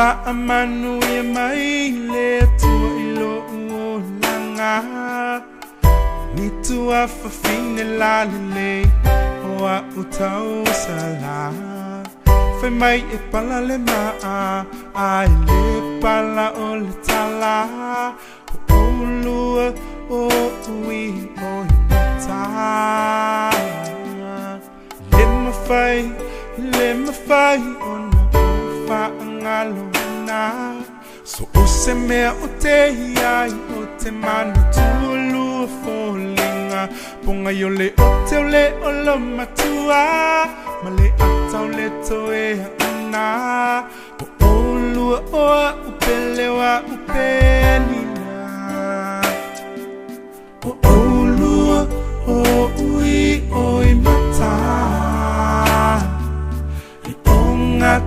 fa amanu e mai le tua ilo langa ni tua fa fine la le o a utau sala fe mai e pala le ma ai le pala o le tala o lua o ui o ta le ma fai ona fa ngalona so o se me o te ai o te manu tulu folinga ponga yo le o te le o lo matua ma le atau le toe ana o lua o upele wa upelina o lua o ui oi mata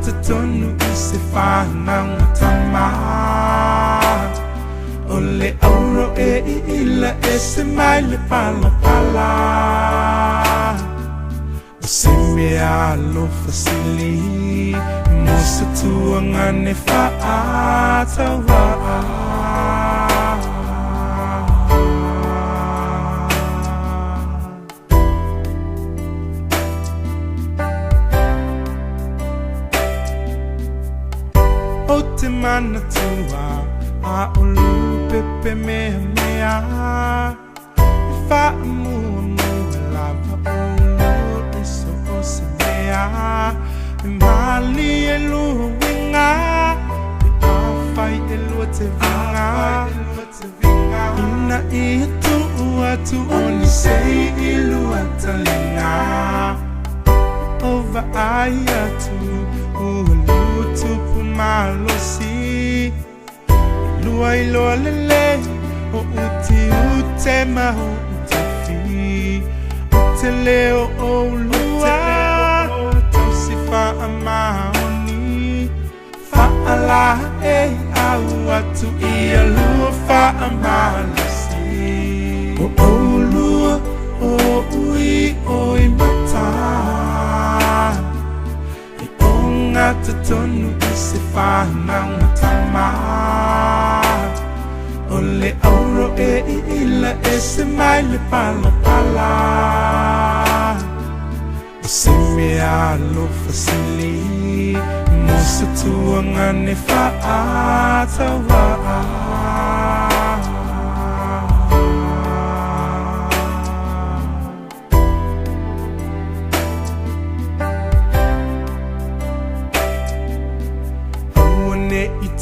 te tonu I se whana tama o le auro e ila e se mai le pala pala o se mea lo fasili mo se tua ngane whaatawa o te mana tua a olu pepe mea e wha mua lava olu e so o se mea e mali e lua winga e awhai e lua te vinga ina I tua tu oni sei I lua talinga ova ai atu ulu tupu malo si lua I loa lele o uti ute maho uti fi ute leo o lua tau si wha amahoni wha ala e au atu I a lua wha amalo si o lua o ui oi mata te tonu I se whana tama o le auro e ila e se mai le pala pala o se mea lo fasili mo se tua ngane whaatawa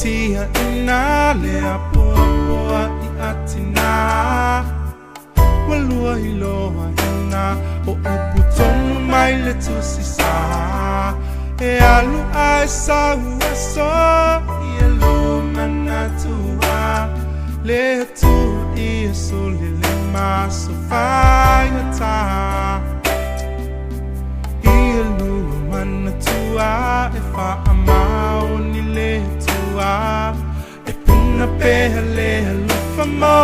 Tia ina le apoa I atina walua I loa ina o uputonu mai le tusisa e alu ai sa so I alo manatua le tu I sole le maso faina ta I alu manatua e fa amao ni le e puna pele lufa mo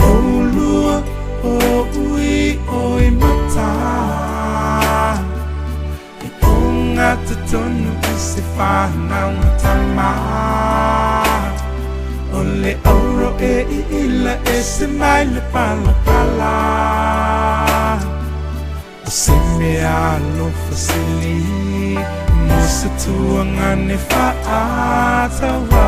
o lua o ui oi mata e onga te tonu I se whana tama o le auro e ila e se mai le pala pala o se mea lo fasili mo se tua ngane whaatawa